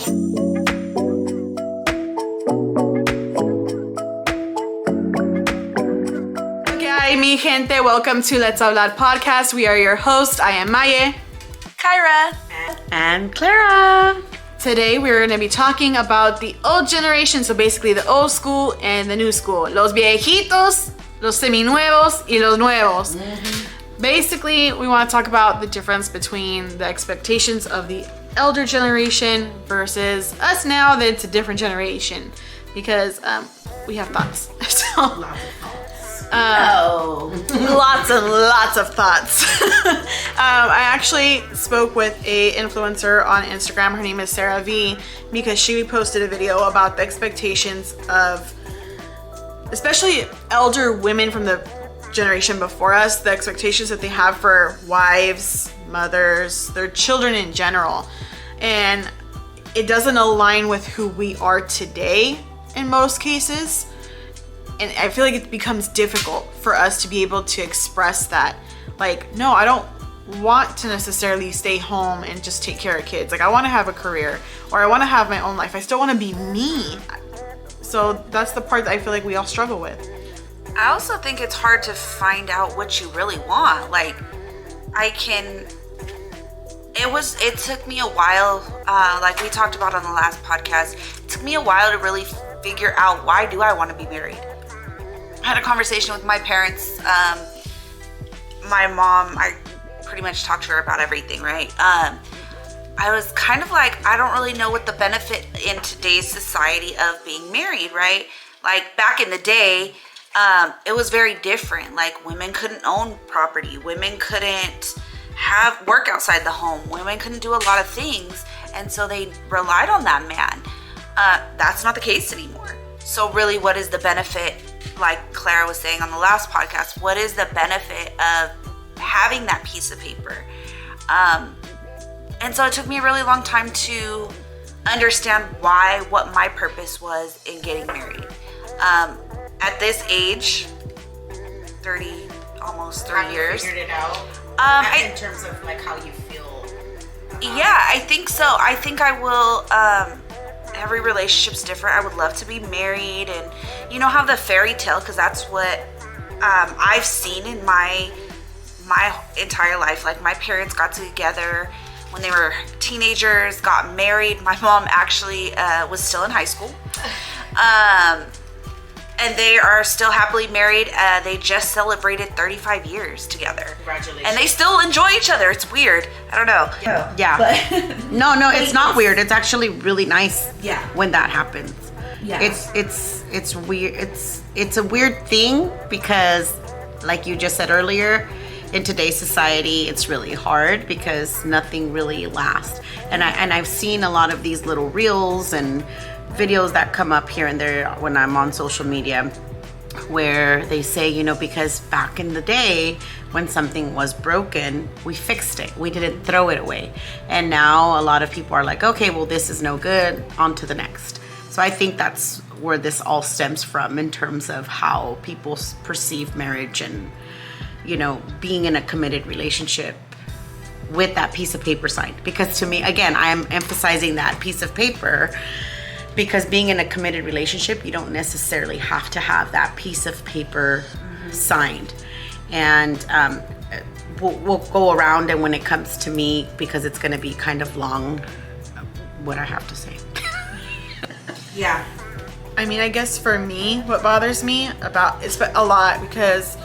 Okay, mi gente, welcome to Let's Hablar podcast. We are your hosts. I am Maye, Kyra, and Clara. Today we're going to be talking about the old generation, so basically the old school and the new school. Los viejitos, los seminuevos, y los nuevos. Basically, we want to talk about the difference between the expectations of the elder generation versus us now that it's a different generation, because we have thoughts. So, lots and lots of thoughts. I actually spoke with a influencer on Instagram. Her name is Sarah V, because she posted a video about the expectations of especially elder women from the generation before us, the expectations that they have for wives, mothers, their children in general. And it doesn't align with who we are today in most cases. And I feel like it becomes difficult for us to be able to express that. Like, no, I don't want to necessarily stay home and just take care of kids. Like, I want to have a career, or I want to have my own life. I still want to be me. So that's the part that I feel like we all struggle with. I also think it's hard to find out what you really want. Like, it took me a while, like we talked about on the last podcast, it took me a while to really figure out, why do I want to be married? I had a conversation with my parents. My mom, I pretty much talked to her about everything, right? I was kind of like, I don't really know what the benefit in today's society of being married, right? Like, back in the day, it was very different. Like, women couldn't own property. Women couldn't work outside the home. Women couldn't do a lot of things. And so they relied on that man. That's not the case anymore. So really, what is the benefit, like Clara was saying on the last podcast, what is the benefit of having that piece of paper? And so it took me a really long time to understand what my purpose was in getting married. At this age, 30, almost 3 years. Figured it out. In terms of like how you feel. Yeah, I think so. I think I will. Every relationship's different. I would love to be married and, have the fairy tale, because that's what I've seen in my entire life. Like, my parents got together when they were teenagers, got married. My mom actually was still in high school. And they are still happily married. They just celebrated 35 years together. Congratulations. And they still enjoy each other. It's weird. I don't know. Yeah. But no, it's not weird. It's actually really nice. Yeah. When that happens. Yeah. It's weird. It's a weird thing, because, like you just said earlier, in today's society, it's really hard because nothing really lasts. And I've seen a lot of these little reels and videos that come up here and there when I'm on social media, where they say, because back in the day when something was broken, we fixed it. We didn't throw it away. And now a lot of people are like, okay, well, this is no good, on to the next. So I think that's where this all stems from, in terms of how people perceive marriage and, being in a committed relationship with that piece of paper signed. Because to me, again, I'm emphasizing that piece of paper, because being in a committed relationship, you don't necessarily have to have that piece of paper signed. And we'll go around, and when it comes to me, because it's going to be kind of long, what I have to say. Yeah. I mean, I guess for me, what bothers me about it's a lot, because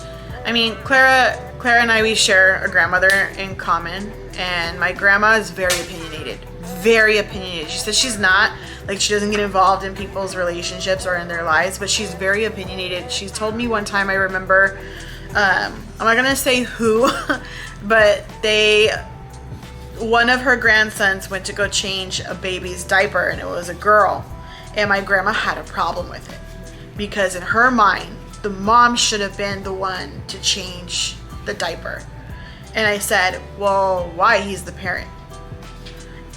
Clara and I, we share a grandmother in common, and my grandma is very opinionated. Very opinionated. She says she's not, like, she doesn't get involved in people's relationships or in their lives, but she's very opinionated. She's told me one time, I remember, I'm not gonna say who, but one of her grandsons went to go change a baby's diaper, and it was a girl, and my grandma had a problem with it, because in her mind, the mom should have been the one to change the diaper. And I said, well, why? He's the parent.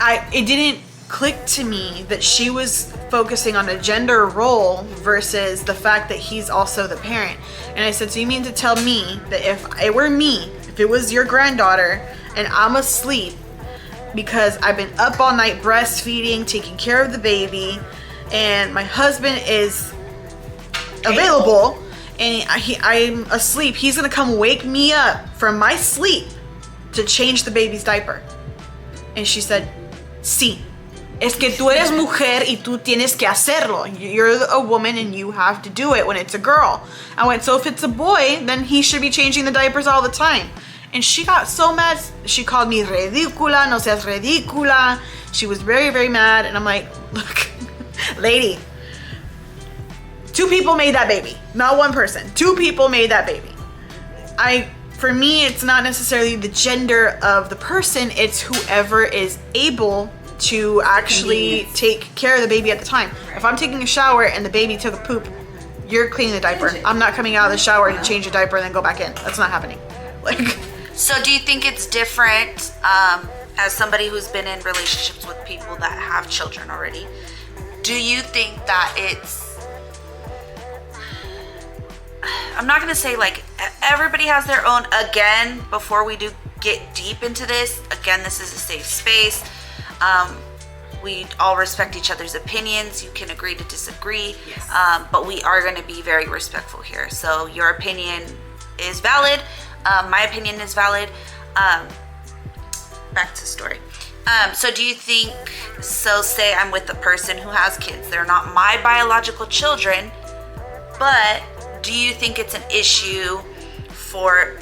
It didn't click to me that she was focusing on a gender role versus the fact that he's also the parent. And I said, so you mean to tell me that if it were me, if it was your granddaughter and I'm asleep, because I've been up all night breastfeeding, taking care of the baby, and my husband is available and I'm asleep. He's gonna come wake me up from my sleep to change the baby's diaper. And she said, sí, es que tú eres mujer y tú tienes que hacerlo. You're a woman and you have to do it when it's a girl. I went, so if it's a boy, then he should be changing the diapers all the time. And she got so mad. She called me ridícula, no seas ridícula. She was very, very mad. And I'm like, look, lady, 2 people made that baby, not 1 person. 2 people made that baby. For me, it's not necessarily the gender of the person, it's whoever is able to actually take care of the baby at the time. Right. If I'm taking a shower and the baby took a poop, you're cleaning the diaper. I'm not coming out of the shower to change a diaper and then go back in. That's not happening. So do you think it's different, as somebody who's been in relationships with people that have children already, do you think that it's, I'm not gonna say like everybody has their own, again, before we do get deep into this, again, this is a safe space. We all respect each other's opinions. You can agree to disagree, yes. But we are gonna be very respectful here. So your opinion is valid. My opinion is valid. Back to the story. So do you think, so say I'm with a person who has kids. They're not my biological children, but do you think it's an issue for,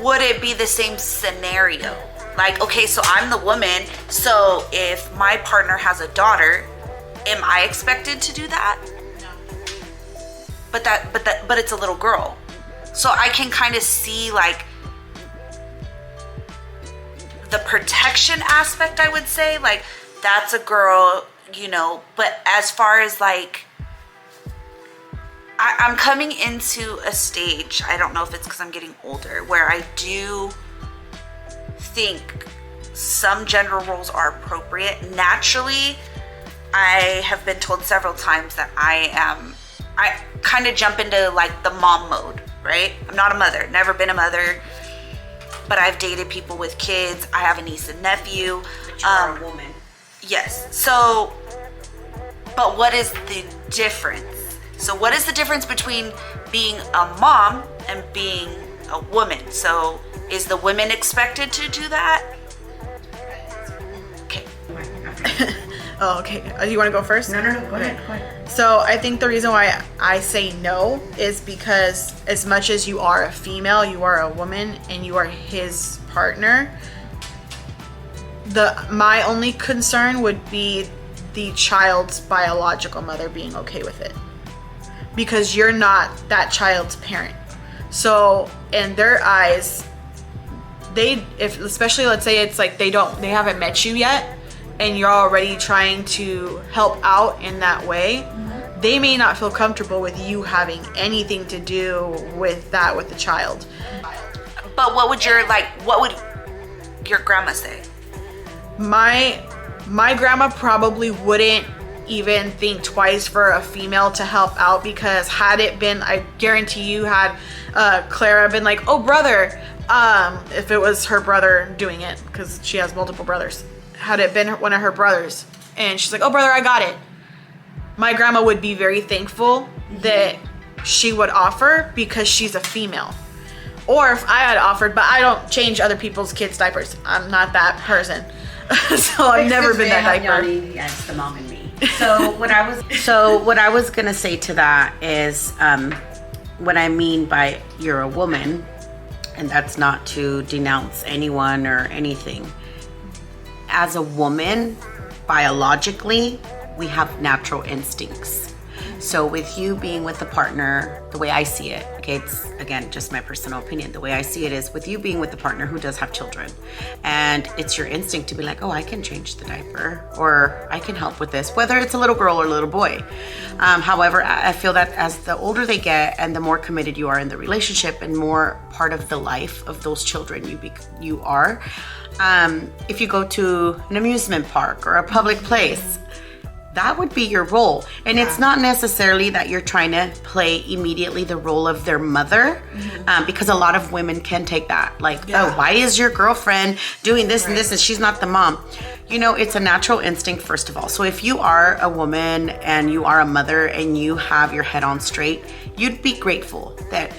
would it be the same scenario? Like, okay, so I'm the woman, so if my partner has a daughter, am I expected to do that? No. But it's a little girl. So I can kind of see like the protection aspect, I would say, like that's a girl, you know, but as far as like, I'm coming into a stage, I don't know if it's because I'm getting older, where I do think some gender roles are appropriate. Naturally, I have been told several times that I kind of jump into like the mom mode, right? I'm not a mother, never been a mother, but I've dated people with kids. I have a niece and nephew. But you are a woman. Yes. So, but what is the difference? So what is the difference between being a mom and being a woman? So is the woman expected to do that? Okay. Oh, okay. You want to go first? No. Go ahead. So I think the reason why I say no is because as much as you are a female, you are a woman, and you are his partner, my only concern would be the child's biological mother being okay with it. Because you're not that child's parent. So in their eyes, especially let's say it's like they haven't met you yet and you're already trying to help out in that way, they may not feel comfortable with you having anything to do with the child. But what would your grandma say? My grandma probably wouldn't even think twice for a female to help out, because had it been, I guarantee you, had Clara been like, oh brother, if it was her brother doing it, because she has multiple brothers, had it been one of her brothers and she's like, oh brother, I got it, my grandma would be very thankful that she would offer, because she's a female. Or if I had offered, but I don't change other people's kids' diapers, I'm not that person. So I've never been that diaper. Yeah, it's the mom and me. So what I was gonna say to that is, what I mean by you're a woman, and that's not to denounce anyone or anything. As a woman, biologically, we have natural instincts. So with you being with a partner, the way I see it, okay, it's again just my personal opinion. The way I see it is with you being with a partner who does have children, and it's your instinct to be like, oh, I can change the diaper, or I can help with this, whether it's a little girl or a little boy. However, I feel that as the older they get and the more committed you are in the relationship and more part of the life of those children you are, if you go to an amusement park or a public place, that would be your role. And it's not necessarily that you're trying to play immediately the role of their mother, because a lot of women can take that. Like, oh, why is your girlfriend doing this and this and she's not the mom? You know, it's a natural instinct, first of all. So if you are a woman and you are a mother and you have your head on straight, you'd be grateful that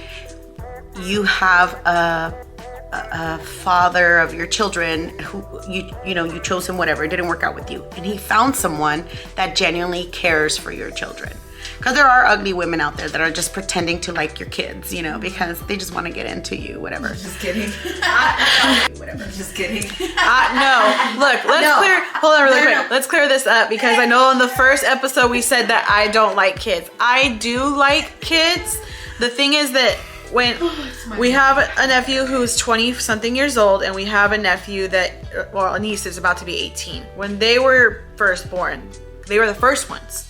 you have a father of your children who you chose him, whatever, it didn't work out with you, and he found someone that genuinely cares for your children. Because there are ugly women out there that are just pretending to like your kids, you know, because they just want to get into you, whatever. Just kidding. Whatever. Just kidding. No, look, hold on really quick. Let's clear this up, because I know in the first episode we said that I don't like kids. I do like kids. The thing is that when we have a nephew who's 20 something years old, and we have a nephew that, well, a niece is about to be 18. When they were first born, they were the first ones.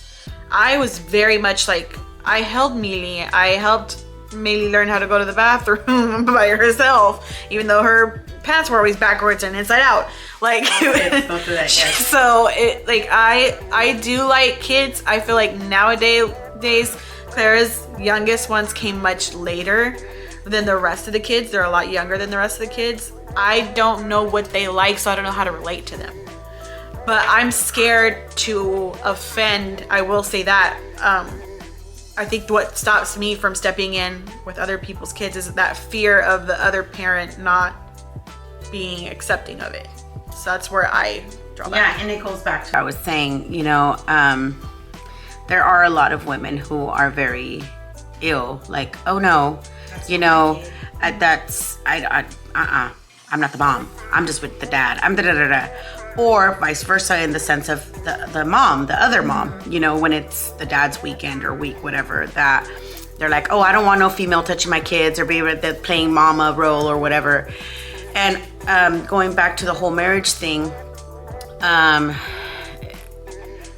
I was very much like, I held Mealy. I helped Mealy learn how to go to the bathroom by herself, even though her pants were always backwards and inside out. Like, Don't do that, yes. So it, like, I do like kids. I feel like nowadays Clara's youngest ones came much later than the rest of the kids. They're a lot younger than the rest of the kids. I don't know what they like, so I don't know how to relate to them. But I'm scared to offend. I will say that. I think what stops me from stepping in with other people's kids is that fear of the other parent not being accepting of it. So that's where I draw back. Yeah, and it goes back to, I was saying, you know, there are a lot of women who are very ill, like, oh no, you know, I'm not the mom, I'm just with the dad, I'm da-da-da-da. Or vice versa, in the sense of the mom, the other mom, you know, when it's the dad's weekend or week, whatever, that they're like, oh, I don't want no female touching my kids, or they're playing mama role or whatever. And going back to the whole marriage thing,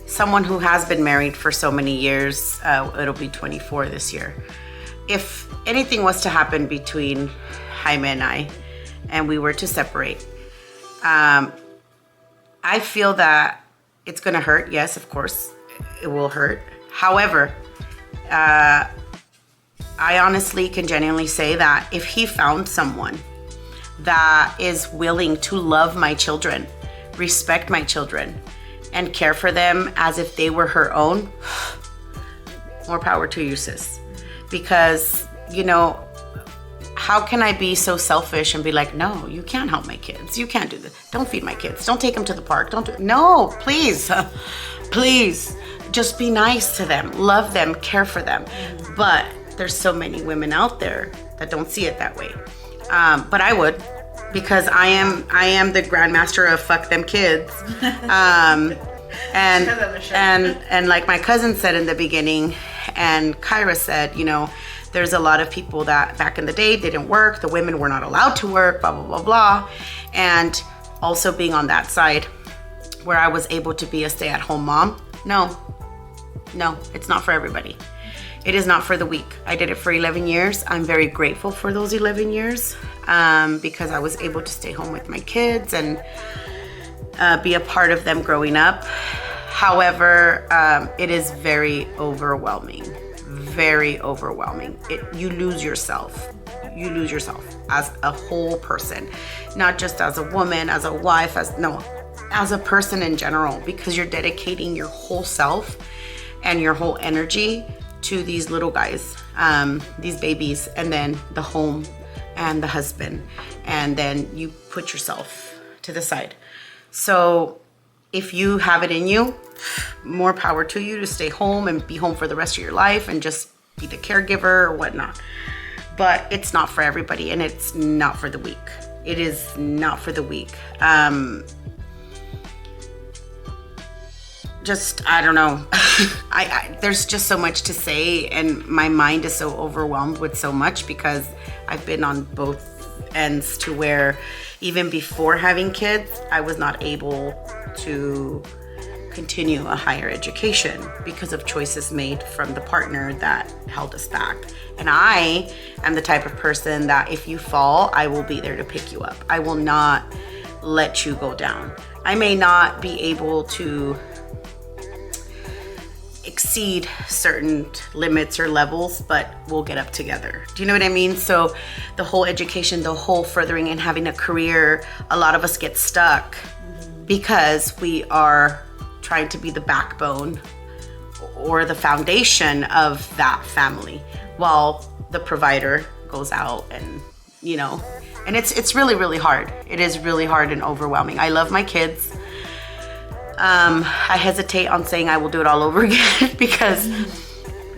someone who has been married for so many years, it'll be 24 this year. If anything was to happen between Jaime and I, and we were to separate, I feel that it's gonna hurt. Yes, of course, it will hurt. However, I honestly can genuinely say that if he found someone that is willing to love my children, respect my children, and care for them as if they were her own, more power to you, sis. Because, you know, how can I be so selfish and be like, no, you can't help my kids. You can't do this. Don't feed my kids. Don't take them to the park. Don't do it. No, please, please, just be nice to them. Love them, care for them. But there's so many women out there that don't see it that way. But I would, because I am the grandmaster of fuck them kids. And like my cousin said in the beginning, and Kyra said, you know, there's a lot of people that back in the day didn't work. The women were not allowed to work, blah, blah, blah, blah. And also being on that side where I was able to be a stay-at-home mom. No, it's not for everybody. It is not for the weak. I did it for 11 years. I'm very grateful for those 11 years because I was able to stay home with my kids and be a part of them growing up. However, it is very overwhelming. Very overwhelming. You lose yourself. You lose yourself as a whole person, not just as a woman, as a wife, as a person in general, because you're dedicating your whole self and your whole energy to these little guys, these babies, and then the home and the husband, and then you put yourself to the side. So if you have it in you, more power to you to stay home and be home for the rest of your life and just be the caregiver or whatnot. But it's not for everybody, and it's not for the weak. It is not for the weak. I don't know. There's just so much to say, and my mind is so overwhelmed with so much because I've been on both ends, to where even before having kids, I was not able to continue a higher education because of choices made from the partner that held us back. And I am the type of person that if you fall, I will be there to pick you up. I will not let you go down. I may not be able to exceed certain limits or levels, but we'll get up together. Do you know what I mean? So the whole education, the whole furthering and having a career, a lot of us get stuck because we are trying to be the backbone or the foundation of that family while the provider goes out and, you know, and it's really, really hard. It is really hard and overwhelming. I love my kids. I hesitate on saying I will do it all over again because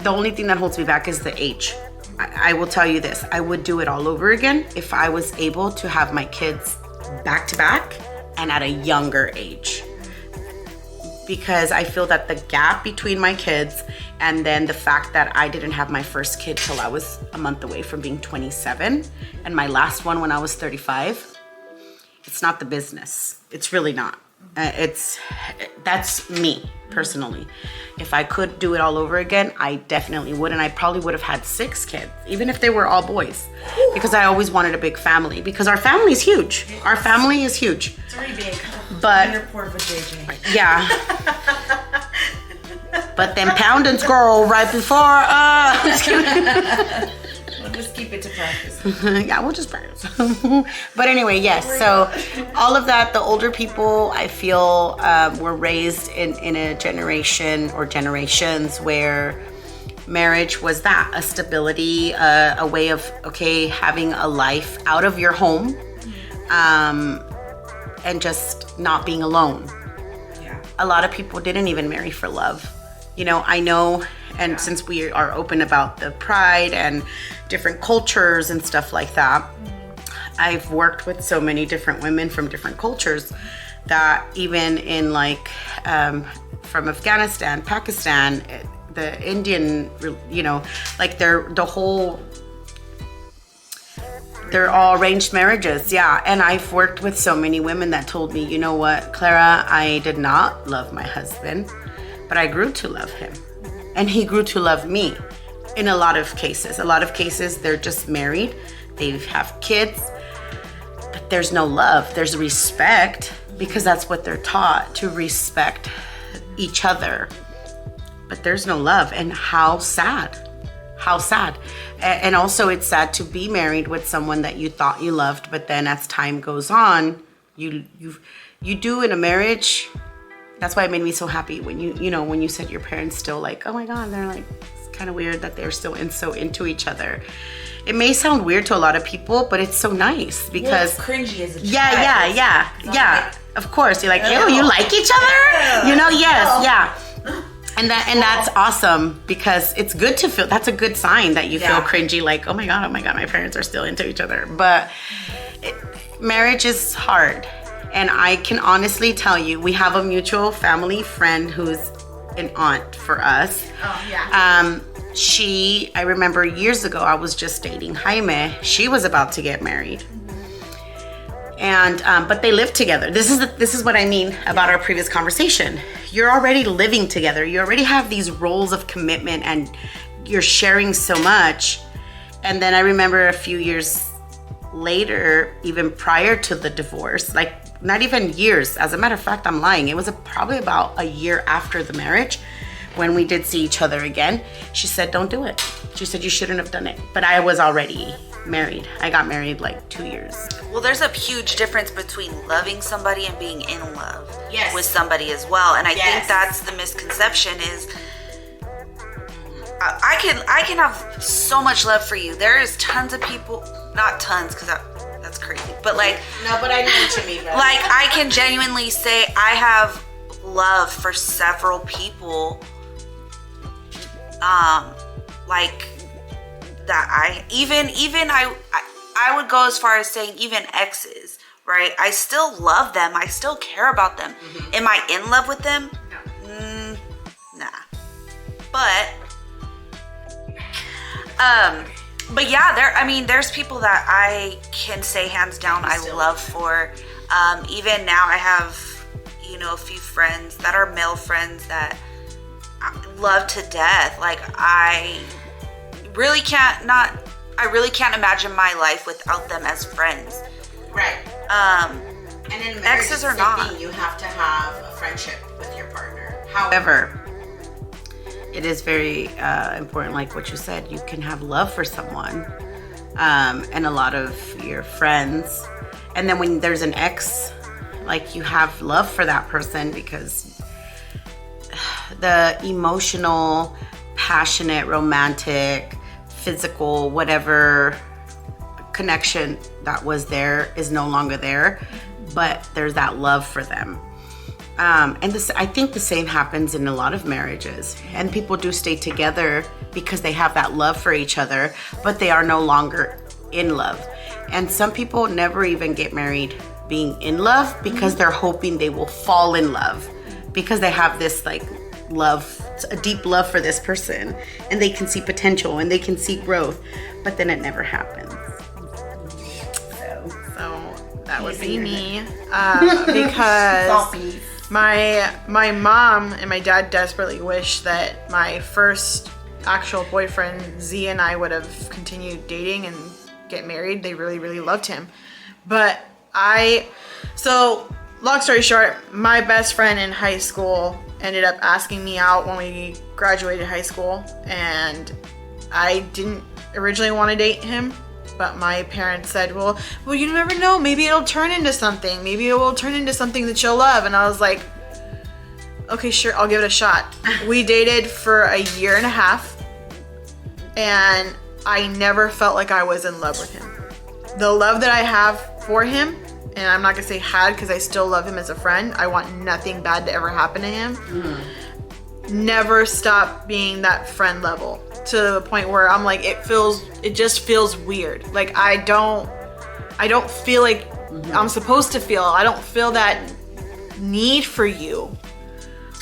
the only thing that holds me back is the age. I will tell you this, I would do it all over again if I was able to have my kids back to back and at a younger age. Because I feel that the gap between my kids and then the fact that I didn't have my first kid till I was a month away from being 27 and my last one when I was 35, it's not the business. It's really not. That's me personally. If I could do it all over again, I definitely would, and I probably would have had 6 kids, even if they were all boys, because I always wanted a big family. Because our family is huge. Our family is huge. It's already big. But Report with JJ. yeah. But then pounding's girl right before. We'll just keep it to practice. Yeah, we'll just practice. But anyway, yes. So all of that, the older people, I feel were raised in a generation or generations where marriage was that, a stability, a way of, okay, having a life out of your home, and just not being alone. Yeah. A lot of people didn't even marry for love. You know, I know, and since we are open about the pride and different cultures and stuff like that, I've worked with so many different women from different cultures that even in like from Afghanistan, Pakistan, the Indian, you know, like they're all arranged marriages. Yeah. And I've worked with so many women that told me, you know what, Clara, I did not love my husband, but I grew to love him. And he grew to love me in a lot of cases. A lot of cases, they're just married. They have kids, but there's no love. There's respect because that's what they're taught, to respect each other. But there's no love. And how sad. How sad. And also it's sad to be married with someone that you thought you loved, but then as time goes on, you do in a marriage. That's why it made me so happy when when you said your parents still like, oh my God, they're like, it's kind of weird that they're still so into each other. It may sound weird to a lot of people, but it's so nice because well, it's cringy as a child. Yeah. Of course, you're like, ew, you like each other? You know, yes, yeah. And that's awesome because it's good to feel. That's a good sign that you feel cringy, like, oh my God, my parents are still into each other. But marriage is hard. And I can honestly tell you, we have a mutual family friend who's an aunt for us. Oh, yeah. I remember years ago, I was just dating Jaime. She was about to get married. And, but they lived together. This is what I mean about our previous conversation. You're already living together. You already have these roles of commitment and you're sharing so much. And then I remember a few years later, even prior to the divorce, like not even years. As a matter of fact, I'm lying. It was probably about a year after the marriage when we did see each other again. She said, don't do it. She said, you shouldn't have done it. But I was already married. I got married like 2 years. Well, there's a huge difference between loving somebody and being in love Yes. with somebody as well. And I Yes. think that's the misconception is I can have so much love for you. There is tons of people, not tons because that's crazy, but like, No, but I know what you mean. Right? like I can genuinely say I have love for several people, like that I would go as far as saying even exes, right? I still love them. I still care about them. Mm-hmm. Am I in love with them? No. Nah. But yeah, there's people that I can say hands down I love for. Even now I have, a few friends that are male friends that I love to death. Like I really can't imagine my life without them as friends. Right. And in marriage, exes or not, you have to have a friendship with your partner. However, it is very important, like what you said. You can have love for someone, and a lot of your friends, and then when there's an ex, like you have love for that person because the emotional, passionate, romantic, physical, whatever connection that was there is no longer there, but there's that love for them. And this, I think the same happens in a lot of marriages, and people do stay together because they have that love for each other, but they are no longer in love. And some people never even get married being in love because they're hoping they will fall in love because they have this like love, a deep love for this person, and they can see potential and they can see growth, but then it never happens. So that would be me, because my mom and my dad desperately wish that my first actual boyfriend Z and I would have continued dating and get married. They really, really loved him. But so long story short, my best friend in high school ended up asking me out when we graduated high school, and I didn't originally want to date him, but my parents said, well, you never know, maybe it'll turn into something. Maybe it will turn into something that you'll love. And I was like, okay, sure, I'll give it a shot. We dated for a year and a half, and I never felt like I was in love with him. The love that I have for him, and I'm not gonna say had because I still love him as a friend. I want nothing bad to ever happen to him. Never stopped being that friend level to the point where I'm like, it just feels weird. Like I don't feel like I'm supposed to feel. I don't feel that need for you.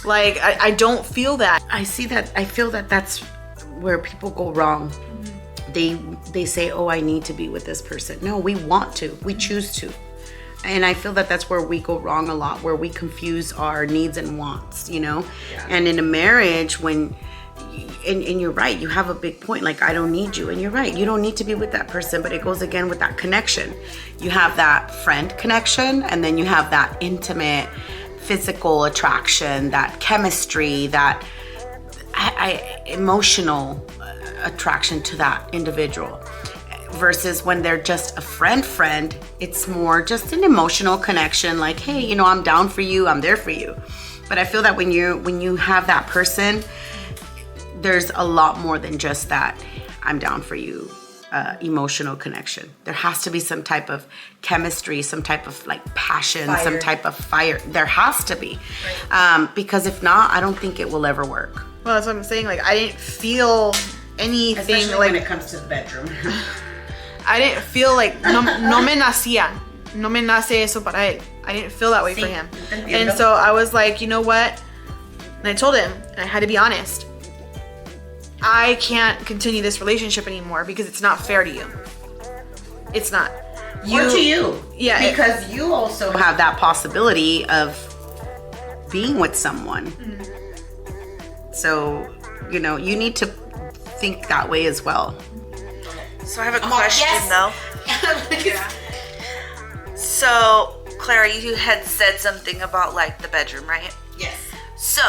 Like I don't feel that. I feel that that's where people go wrong. They say, oh, I need to be with this person. No, we want to, we choose to. And I feel that that's where we go wrong a lot, where we confuse our needs and wants, you know? Yeah. And in a marriage, and you're right, you have a big point, like, I don't need you. And you're right, you don't need to be with that person, but it goes again with that connection. You have that friend connection, and then you have that intimate physical attraction, that chemistry, that emotional attraction to that individual. Versus when they're just a friend, it's more just an emotional connection, like, hey, you know, I'm down for you, I'm there for you. But I feel that when you have that person, there's a lot more than just that I'm down for you emotional connection. There has to be some type of chemistry, some type of like passion, some type of fire. There has to be. Right. Because if not, I don't think it will ever work. Well, that's what I'm saying. Like, I didn't feel anything. Especially like when it comes to the bedroom. I didn't feel like no me nace eso para él. I didn't feel that way for him. And so I was like, you know what? And I told him, and I had to be honest, I can't continue this relationship anymore because it's not fair to you. It's not. Or to you. Yeah. Because you also have that possibility of being with someone. So, you know, you need to think that way as well. So I have a question though. Yeah. So, Clara, you had said something about like the bedroom, right? Yes. So,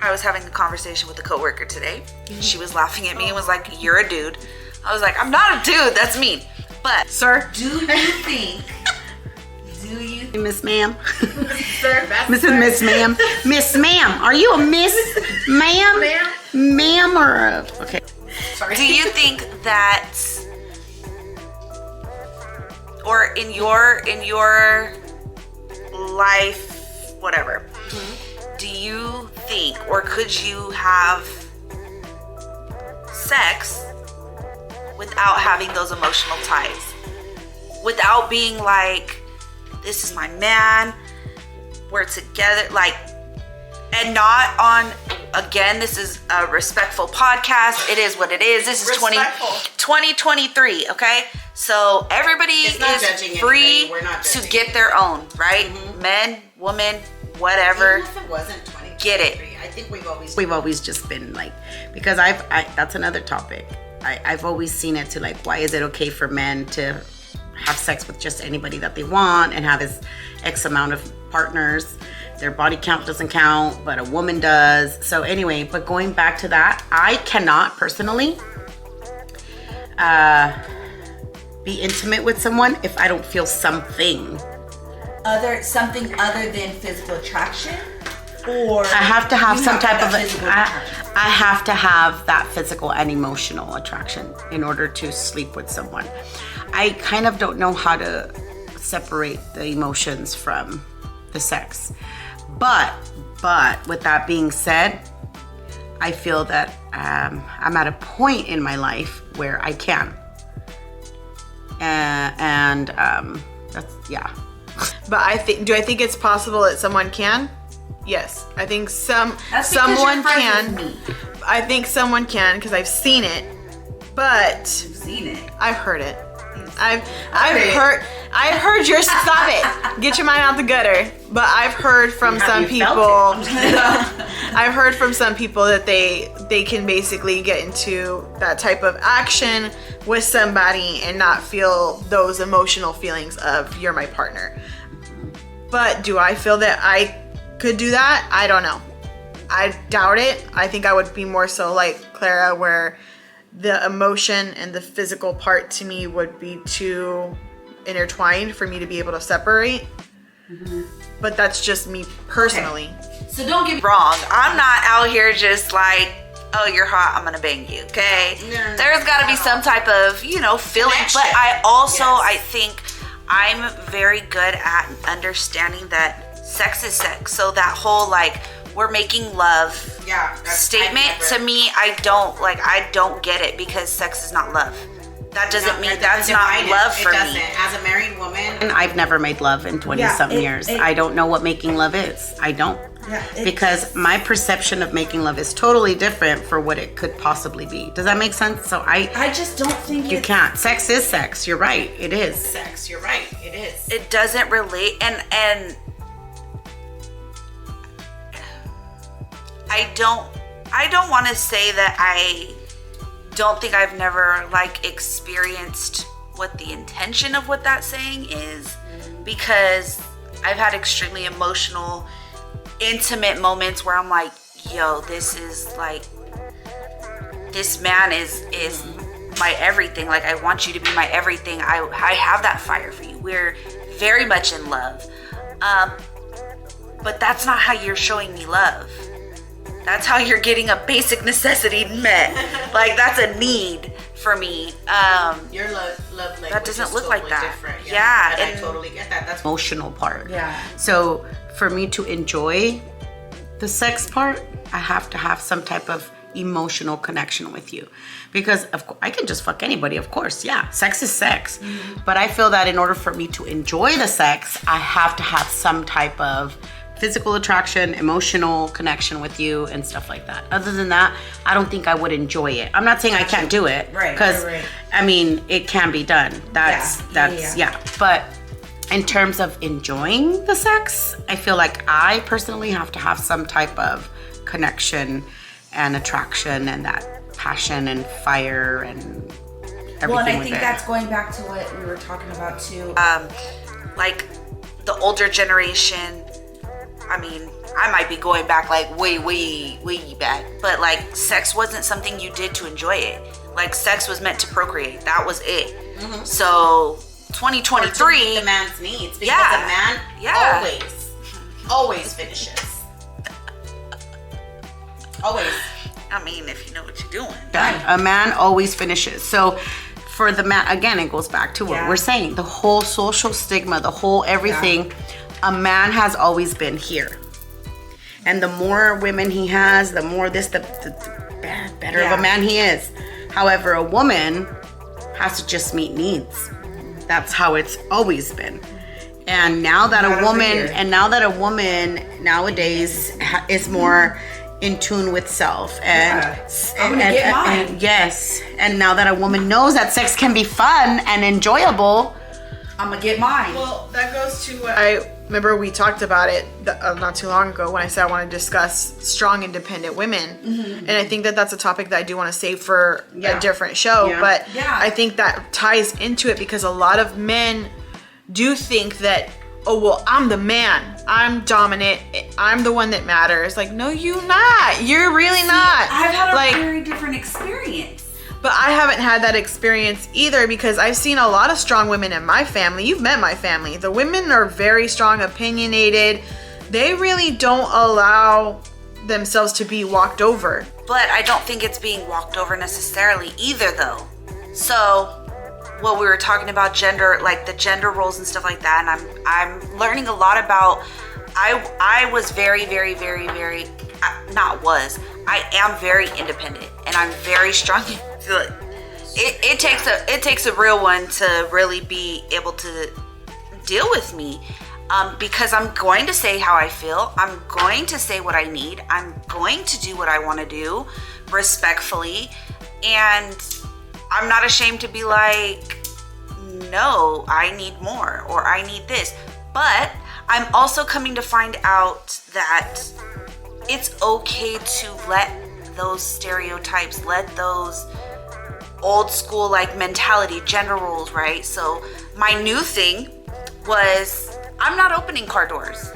I was having a conversation with a coworker today. She was laughing at me and was like, "You're a dude." I was like, "I'm not a dude. That's me." But, sir, do you think? Miss Ma'am? Sir, Miss Ma'am. Miss Ma'am, are you a Miss Ma'am? Ma'am or a... Okay. Sorry. Do you think that, or in your life, whatever, do you think, or could you have sex without having those emotional ties? Without being like, this is my man, we're together, like, and not on, again, this is a respectful podcast. It is what it is. This is 2023, okay? So everybody is free to get their own, right? Men, women, whatever. Even if it wasn't 2023, get it. I think we've always just been like, because I that's another topic. I've always seen it to like, why is it okay for men to have sex with just anybody that they want and have this X amount of partners? their body count doesn't count, but a woman does. So anyway, but going back to that, I cannot personally be intimate with someone if I don't feel something. Something other than physical attraction? Or I have to have some type of attraction? I have to have that physical and emotional attraction in order to sleep with someone. I kind of don't know how to separate the emotions from the sex. But with that being said, I feel that I'm at a point in my life where I can. And that's, yeah. But do I think it's possible that someone can? Yes, I think someone can. I think someone can because I've seen it. But You've seen it. I've heard it. I've heard your stop it. Get your mind out the gutter. But I've heard from some people. I've heard from some people that they can basically get into that type of action with somebody and not feel those emotional feelings of you're my partner. But do I feel that I could do that? I don't know. I doubt it. I think I would be more so like Clara, where the emotion and the physical part to me would be too intertwined for me to be able to separate. Mm-hmm. But that's just me personally. Okay. So don't get me wrong. I'm not out here just like, oh, you're hot, I'm gonna bang you, okay? No, there's gotta be some type of, feeling. Connection. But I also, I think I'm very good at understanding that sex is sex. So that whole like, we're making love statement, to me, I don't get it, because sex is not love. That doesn't mean that's not love for me. As a married woman, and I've never made love in 20-something years. I don't know what making love is. I don't. Because my perception of making love is totally different for what it could possibly be. Does that make sense? So I just don't think you can't. Sex is sex. You're right. It is sex. You're right. It is. It doesn't relate, and I don't want to say that I don't think I've never like experienced what the intention of what that saying is, because I've had extremely emotional, intimate moments where I'm like, yo, this man is my everything. Like, I want you to be my everything. I have that fire for you. We're very much in love. But that's not how you're showing me love. That's how you're getting a basic necessity met. Like, that's a need for me. Your love language that doesn't look totally like that. Different. Yeah, and I totally get that. That's emotional part. Yeah. So for me to enjoy the sex part, I have to have some type of emotional connection with you, because I can just fuck anybody, of course. Yeah, sex is sex. Mm-hmm. But I feel that in order for me to enjoy the sex, I have to have some type of physical attraction, emotional connection with you, and stuff like that. Other than that, I don't think I would enjoy it. I'm not saying I can't do it, because I mean, it can be done. That's But in terms of enjoying the sex, I feel like I personally have to have some type of connection and attraction and that passion and fire and everything. Well, and I think that's going back to what we were talking about too. Like the older generation, I mean, I might be going back like way back, but like sex wasn't something you did to enjoy it. Like, sex was meant to procreate. That was it. Mm-hmm. So 2023, to meet the man's needs, because a man always finishes. Always. I mean, if you know what you're doing. A man always finishes. So for the man, again, it goes back to what we're saying. The whole social stigma, the whole everything. A man has always been here. And the more women he has, the more the better of a man he is. However, a woman has to just meet needs. That's how it's always been. And now that a woman nowadays is more in tune with self, and I'm gonna get mine. Yes. And now that a woman knows that sex can be fun and enjoyable, I'm gonna get mine. Well, that goes to what I remember we talked about it not too long ago when I said I want to discuss strong, independent women. Mm-hmm. And I think that that's a topic that I do want to save for a different show. Yeah. But I think that ties into it, because a lot of men do think that oh, well, I'm the man. I'm dominant. I'm the one that matters. Like, no, you're not. You're really not. I've had a like, very different experience. But I haven't had that experience either because I've seen a lot of strong women in my family. You've met my family. The women are very strong, opinionated. They really don't allow themselves to be walked over. But I don't think it's being walked over necessarily either, though. So, what we were talking about gender, like the gender roles and stuff like that, and I'm learning a lot about. I was very, very, very, very, I am very independent, and I'm very strong. It takes a real one to really be able to deal with me. Because I'm going to say how I feel. I'm going to say what I need. I'm going to do what I want to do respectfully. And I'm not ashamed to be like, no, I need more or I need this. But I'm also coming to find out that it's okay to let those stereotypes, let those old school like mentality, gender roles, right? So my new thing was I'm not opening car doors.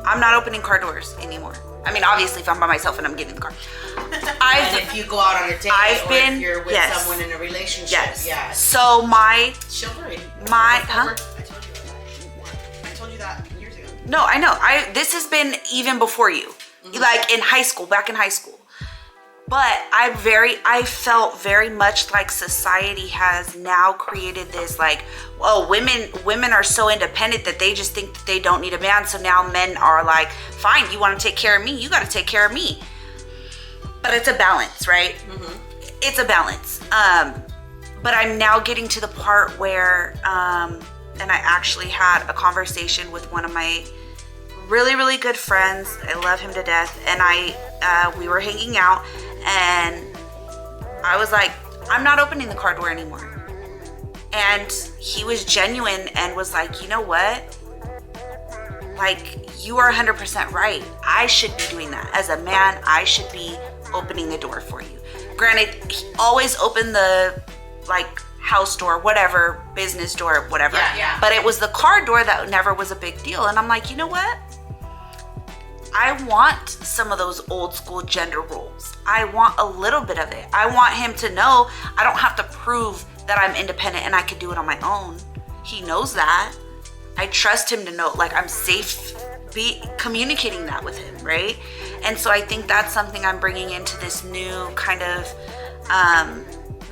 I'm not opening car doors anymore. I mean, obviously, if I'm by myself and I'm getting in the car. And if you go out on a date if you're with someone in a relationship. Yes. So Chivalry. Huh? I told you that years ago. No, I know. This has been even before you. Mm-hmm. Like in high school, back in high school. But I felt very much like society has now created this like, well, women are so independent that they just think that they don't need a man. So now men are like, fine, you want to take care of me? You got to take care of me. But it's a balance, right? Mm-hmm. It's a balance. But I'm now getting to the part where, and I actually had a conversation with one of my really, really good friends. I love him to death. And we were hanging out. And I was like, I'm not opening the car door anymore. And he was genuine and was like, you know what? Like, you are 100% right. I should be doing that. As a man, I should be opening the door for you. Granted, he always opened the, like, house door, whatever, business door, whatever. Yeah. But it was the car door that never was a big deal. And I'm like, you know what? I want some of those old school gender roles. I want a little bit of it. I want him to know I don't have to prove that I'm independent and I can do it on my own. He knows that. I trust him to know, like, I'm safe communicating that with him, right? And so I think that's something I'm bringing into this new kind of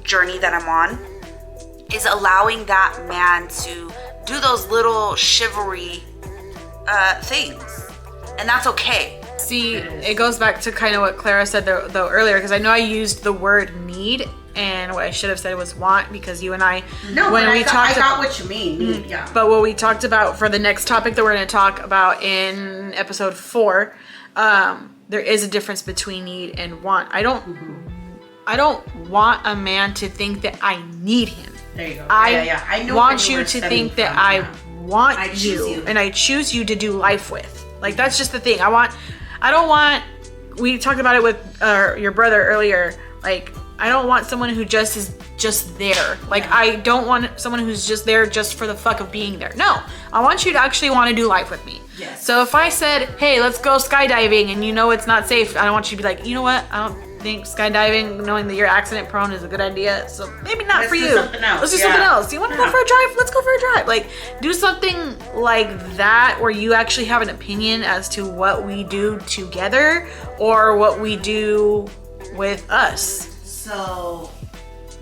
journey that I'm on, is allowing that man to do those little chivalry things. And that's okay. See, it goes back to kind of what Clara said though earlier, because I know I used the word need, and what I should have said was want, because you and I, I got what you mean. Need, yeah. But what we talked about for the next topic that we're going to talk about in episode 4, there is a difference between need and want. I don't want a man to think that I need him. There you go. I want you to think that I want you, and I choose you to do life with. Like, that's just the thing. We talked about it with your brother earlier. Like, I don't want someone who just is just there. Like, I don't want someone who's just there just for the fuck of being there. No, I want you to actually want to do life with me. Yes. So if I said, hey, let's go skydiving, and you know it's not safe, I don't want you to be like, you know what? I don't think skydiving, knowing that you're accident prone, is a good idea. So maybe not for you. Let's do something else. You want to go for a drive? Let's go for a drive. Like, do something like that where you actually have an opinion as to what we do together or what we do with us. So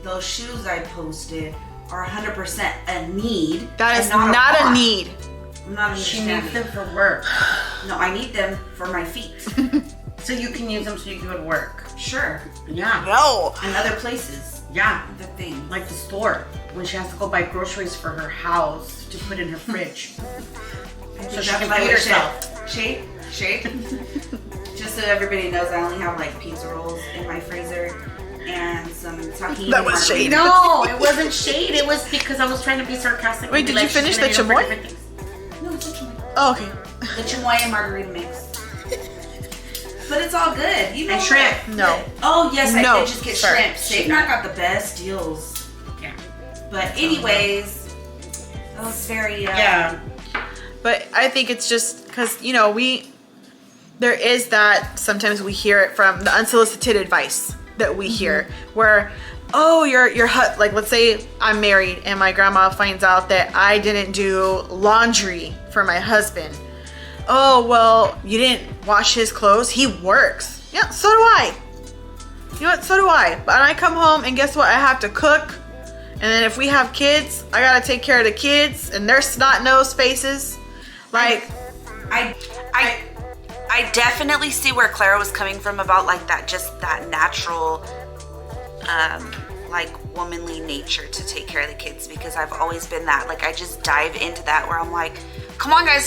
those shoes I posted are 100% a need. That is not a need. I'm not understanding. She needs them for work. No, I need them for my feet. So you can use them so you can go to work. Sure. Yeah. No. And other places. Yeah. The thing. Like the store, when she has to go buy groceries for her house to put in her fridge. So she can feed herself. Shape. Just so everybody knows, I only have like pizza rolls in my freezer and some tahini. That was shade. No, it wasn't shade. It was because I was trying to be sarcastic. Wait, did you finish the chamoy? No, it's a chamoy. Oh, okay. The chamoy and margarita mix. But it's all good. You know. And shrimp. No. Oh, yes, I No. did just get Sorry. shrimp. They've not got the best deals. Yeah. But anyways, It was very But I think it's just because, you know, there is that, sometimes we hear it from the unsolicited advice that we hear where, oh, like, let's say I'm married and my grandma finds out that I didn't do laundry for my husband. Oh, well, you didn't wash his clothes. He works. Yeah, so do I. You know what? So do I. But I come home and guess what? I have to cook. And then if we have kids, I gotta take care of the kids and their snot-nosed faces. Like, I definitely see where Clara was coming from about like that, just that natural, like womanly nature to take care of the kids, because I've always been that. Like, I just dive into that where I'm like, come on guys,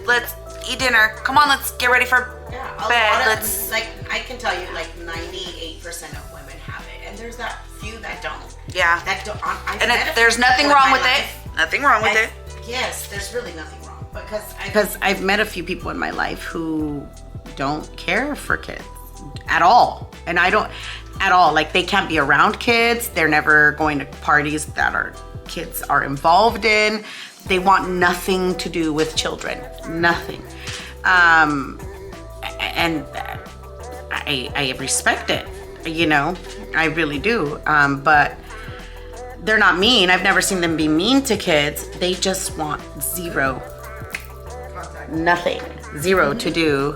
let's eat dinner. Come on, let's get ready for bed. Like, I can tell you, like 98% of women have it, and there's that few that don't. Yeah. That don't. There's nothing wrong with it. Nothing wrong with it. Yes, there's really nothing wrong, because I've met a few people in my life who don't care for kids at all, and I don't at all. Like, they can't be around kids. They're never going to parties that our kids are involved in. They want nothing to do with children. Nothing. And I respect it. You know, I really do. But they're not mean. I've never seen them be mean to kids. They just want nothing, zero to do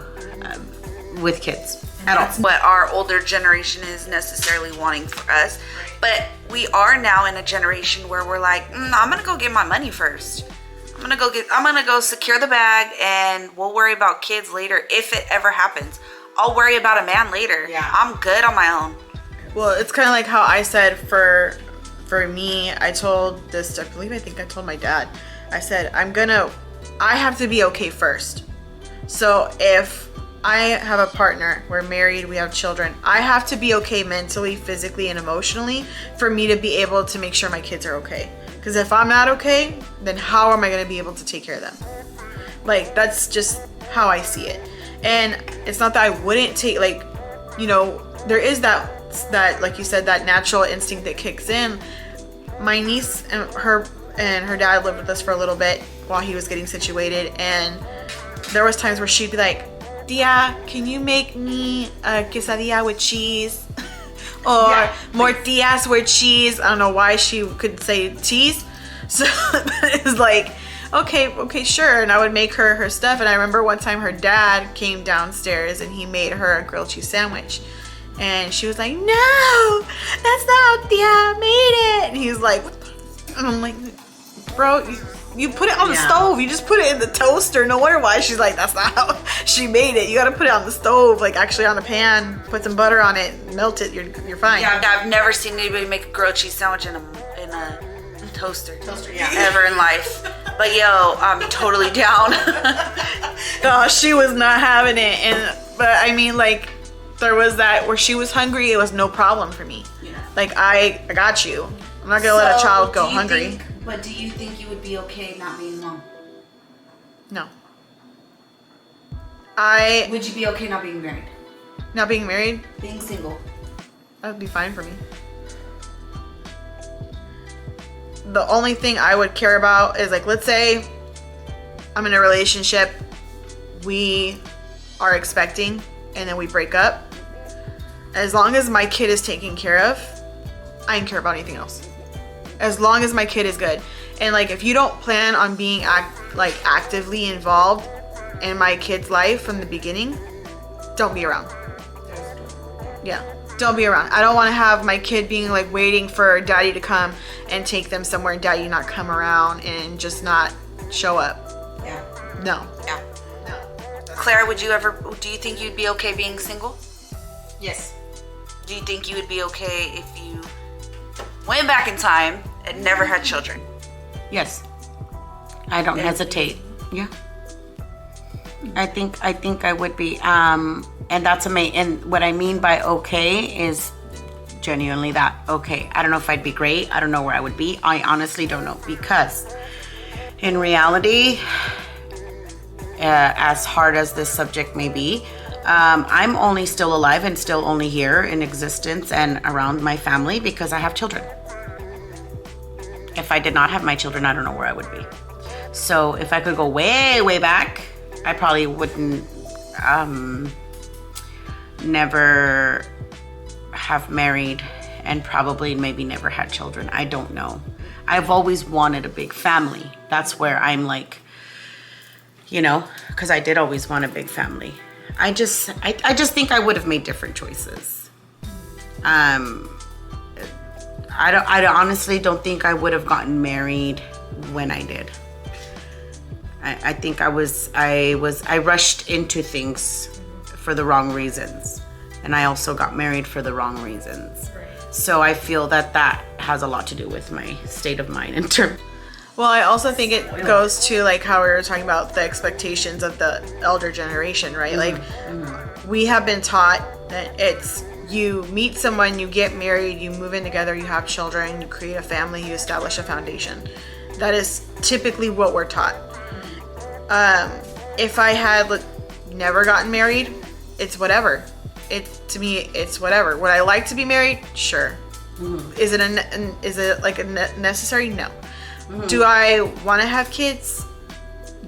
with kids at all. That's what our older generation is necessarily wanting for us. But we are now in a generation where we're like, I'm gonna go get my money first. I'm gonna go secure the bag, and we'll worry about kids later if it ever happens. I'll worry about a man later. Yeah. I'm good on my own. well, it's kind of like how I said for me, I told this, I think I told my dad, I said, I have to be okay first. So if I have a partner, we're married, we have children, I have to be okay mentally, physically, and emotionally for me to be able to make sure my kids are okay. Because if I'm not okay, then how am I going to be able to take care of them? Like, that's just how I see it. And it's not that I wouldn't take, like, you know, there is that like you said, that natural instinct that kicks in. My niece and her dad lived with us for a little bit while he was getting situated, and there was times where she'd be like, Tia, can you make me a quesadilla with cheese? Or tortillas with cheese. I don't know why she could say cheese. So it was like, okay, sure. And I would make her stuff. And I remember one time her dad came downstairs and he made her a grilled cheese sandwich. And she was like, no, that's not how Tia made it. And he's like, what the? And I'm like, bro, you put it on the stove. You just put it in the toaster. No wonder why she's like, that's not how she made it. You got to put it on the stove, like actually on the pan, put some butter on it, melt it, you're fine. Yeah, I've never seen anybody make a grilled cheese sandwich in a toaster. Ever in life. But yo, I'm totally down. No, she was not having it. But I mean, like, there was that where she was hungry, it was no problem for me. Yeah. Like, I got you. I'm not gonna let a child go hungry. But do you think you would be okay not being mom? No. Would you be okay not being married? Not being married? Being single? That would be fine for me. The only thing I would care about is, like, let's say I'm in a relationship, we are expecting, and then we break up. As long as my kid is taken care of, I don't care about anything else. As long as my kid is good. And like, if you don't plan on being actively involved in my kid's life from the beginning, don't be around. Yeah, don't be around. I don't want to have my kid being like waiting for daddy to come and take them somewhere and daddy not come around and just not show up. Yeah. No. Yeah. No. Claire, do you think you'd be okay being single? Yes. Do you think you would be okay if you went back in time and never had children? Yes. I don't hesitate. Yeah. I think I would be. And that's amazing. And what I mean by okay is genuinely that okay. I don't know if I'd be great. I don't know where I would be. I honestly don't know, because in reality, as hard as this subject may be, I'm only still alive and still only here in existence and around my family because I have children. if I did not have my children, I don't know where I would be. So if I could go way, way back, I probably wouldn't never have married and probably maybe never had children. I don't know. I've always wanted a big family. That's where I'm like, you know, because I did always want a big family. I just think I would have made different choices. I honestly don't think I would have gotten married when I did. I think I rushed into things for the wrong reasons, and I also got married for the wrong reasons. So I feel that has a lot to do with my state of mind in terms. Well, I also think it goes to like how we were talking about the expectations of the elder generation, right? Like we have been taught that it's you meet someone, you get married, you move in together, you have children, you create a family, you establish a foundation. That is typically what we're taught. If I had never gotten married, it's whatever. To me, it's whatever. Would I like to be married? Sure. Is it like a necessary? No. Do I want to have kids?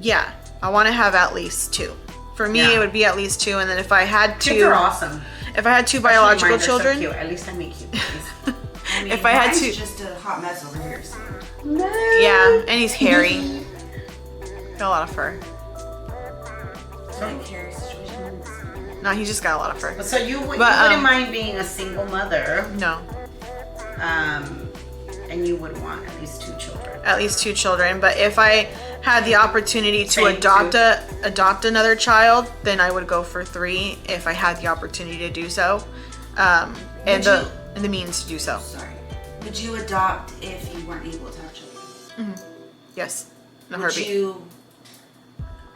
Yeah, I want to have at least 2. For me, it would be at least 2, and then if I had 2, kids are awesome. If I had 2 biological Mine are children, so cute. At least I make cute babies. I mean, if I had mine's 2, just a hot mess over here. So. yeah, and he's hairy. Got a lot of fur. No, he just got a lot of fur. So you wouldn't mind being a single mother, No, and you would want at least 2 children. at least 2 children. But if I had the opportunity to Same, adopt another child, then I would go for 3 if I had the opportunity to do so, and the means to do so. Sorry. Would you adopt if you weren't able to have children? Yes, in a Would heartbeat. you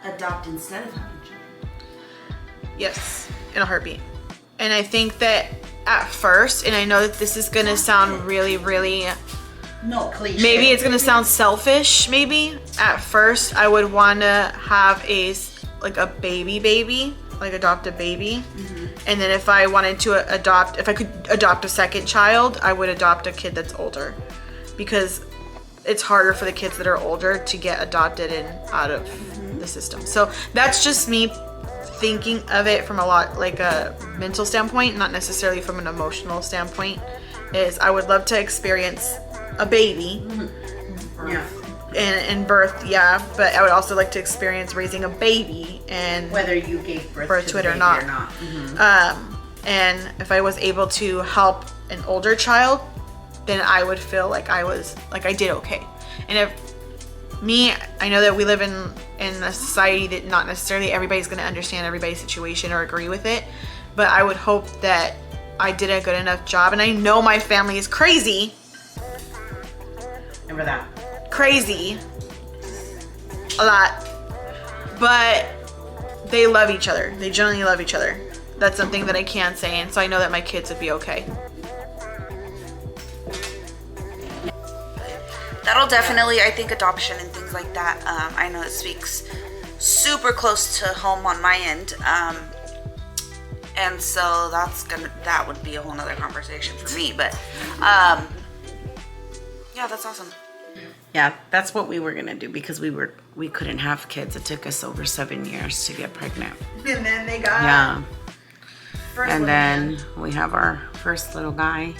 adopt instead of having children? Yes, in a heartbeat. And I think that at first, and I know that this is gonna sound really, really, No, cliche. maybe it's gonna sound selfish, maybe. At first, I would wanna have a baby, like adopt a baby. And then if I wanted to if I could adopt a second child, I would adopt a kid that's older. Because it's harder for the kids that are older to get adopted and out of the system. So that's just me thinking of it from a mental standpoint, not necessarily from an emotional standpoint. Is I would love to experience a baby and birth, but I would also like to experience raising a baby and whether you gave birth to it or not. And if I was able to help an older child, then I would feel like I did okay. And if I know that we live in a society that not necessarily everybody's going to understand everybody's situation or agree with it, but I would hope that I did a good enough job. And I know my family is crazy. Remember that. Crazy. A lot. But they love each other. They genuinely love each other. That's something that I can say. And so I know that my kids would be okay. That'll definitely, I think, adoption and things like that. I know it speaks super close to home on my end, and so that would be a whole nother conversation for me. But yeah, that's awesome. Yeah, that's what we were gonna do because we couldn't have kids. It took us over 7 years to get pregnant. And then they got And then we have our first little guy.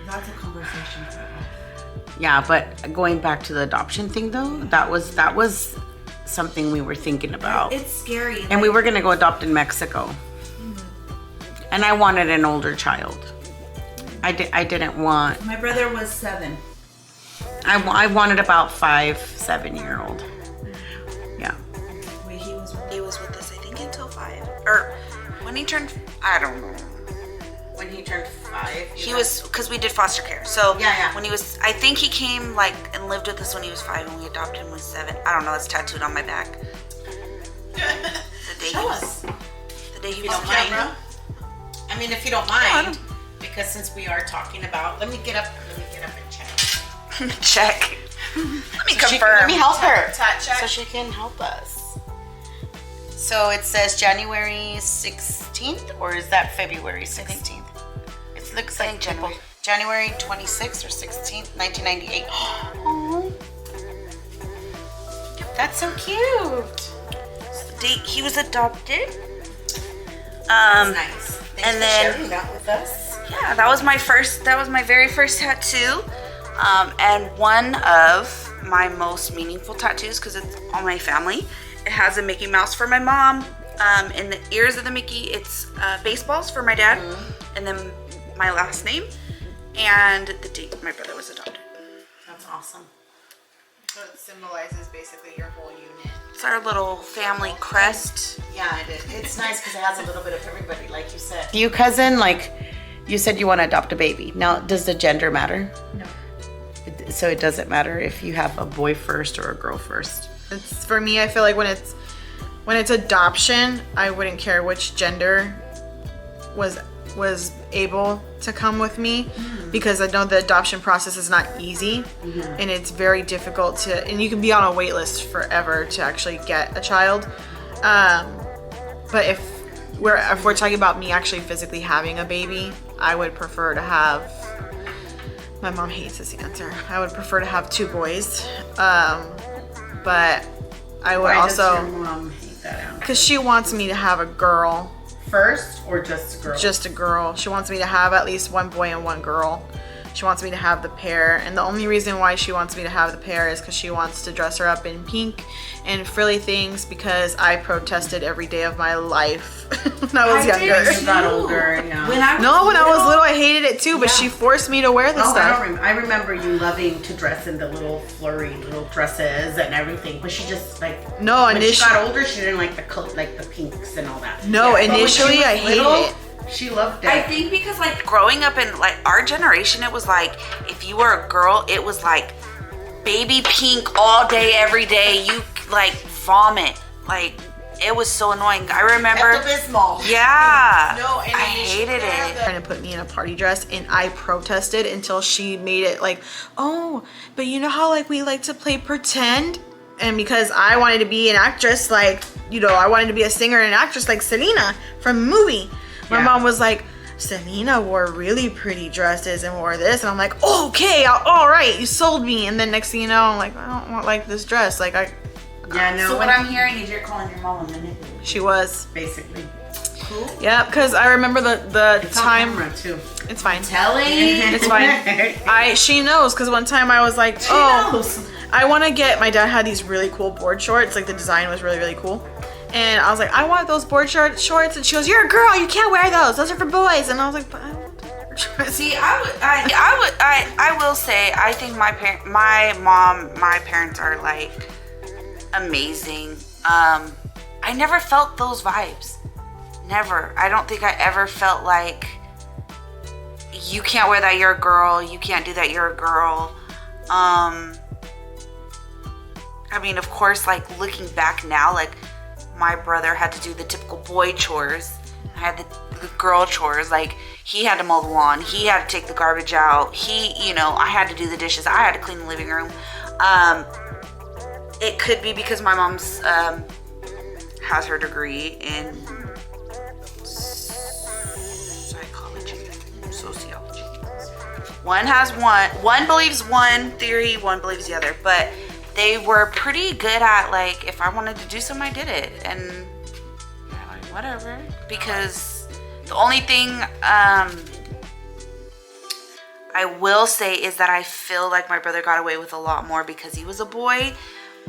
That's a conversation for us. Yeah, but going back to the adoption thing though, that was something we were thinking about. It's scary. And we were gonna go adopt in Mexico. And I wanted an older child. I didn't want. My brother was 7. I wanted about 5-7-year-old. Yeah. Wait, he was with us, I think, until 5, or when he turned. I don't know. When he turned 5, He was, because we did foster care. So Yeah. when he was, I think he came and lived with us when he was 5, and we adopted him when he was 7. I don't know. It's tattooed on my back. Show us. The day he If you was don't born. mind. I mean, if you don't mind, because since we are talking about, let me get up and check. Check. Let me Let confirm. me help her. check. So she can help us. So it says January 16th, or is that February 16th? It looks like January. January 26th or 16th, 1998. Oh, that's so cute. He was adopted. That's nice. Thanks and for then sharing that with us. yeah, that was my very first tattoo. And one of my most meaningful tattoos, because it's on my family. It has a Mickey Mouse for my mom. In the ears of the Mickey, it's baseballs for my dad. And then my last name and the date my brother was adopted. That's awesome. So it symbolizes basically your whole unit. It's our little family crest. Yeah, it is. It's nice because it has a little bit of everybody, like you said. You cousin, like you said, you want to adopt a baby. Now, does the gender matter? No. So it doesn't matter if you have a boy first or a girl first. It's for me. I feel like when it's adoption, I wouldn't care which gender was able to come with me, because I know the adoption process is not easy, and it's very difficult to, and you can be on a wait list forever to actually get a child. But if we're talking about me actually physically having a baby, I would prefer to have, my mom hates this answer, I would prefer to have 2 boys. But I would Why does also, your mom hate that answer? because she wants me to have a girl. First or just a girl? Just a girl. She wants me to have at least 1 boy and 1 girl. She wants me to have the pair, and the only reason why she wants me to have the pair is because she wants to dress her up in pink and frilly things, because I protested every day of my life when I was younger. When you got older, yeah. When I was little, I hated it too, but she forced me to wear this stuff. I remember you loving to dress in the little flurry little dresses and everything, but she just like No, when she initially, got older, she didn't like the pinks and all that. no, Yeah, but when she initially was I hated little, it. She loved it. I think because like growing up in like our generation, it was like if you were a girl, it was like baby pink all day, every day. You like vomit. Like it was so annoying. I remember. Pepto-Bismol. Yeah. No, and I hated it. Trying to put me in a party dress, and I protested until she made it like, oh, but you know how like we like to play pretend? And because I wanted to be an actress, like, you know, I wanted to be a singer and an actress like Selena from the movie. My mom was like, Selena wore really pretty dresses and wore this, and I'm like, oh, okay, all right, you sold me. And then next thing you know, I'm like, I don't want like this dress. Like Yeah, no. So what I'm hearing is you're calling your mom a manipulator. she was. Basically. Cool. Yeah, because I remember the It's time. on camera too. It's fine. Telling. It's fine. She knows, because one time I was like, knows. I want to get, my dad had these really cool board shorts, like the design was really, really cool. And I was like, I want those board shorts. And she goes, you're a girl, you can't wear those. Those are for boys. And I was like, but I want the board shorts. See, I will say, I think my parents are like amazing. I never felt those vibes. Never. I don't think I ever felt like you can't wear that, you're a girl. You can't do that, you're a girl. I mean, of course, like looking back now, like my brother had to do the typical boy chores. I had the girl chores. Like he had to mow the lawn. He had to take the garbage out. I had to do the dishes. I had to clean the living room. It could be because my mom's has her degree in psychology, sociology. One believes one theory, one believes the other, but they were pretty good at, like, if I wanted to do something, I did it, and like, whatever. Because the only thing I will say is that I feel like my brother got away with a lot more because he was a boy.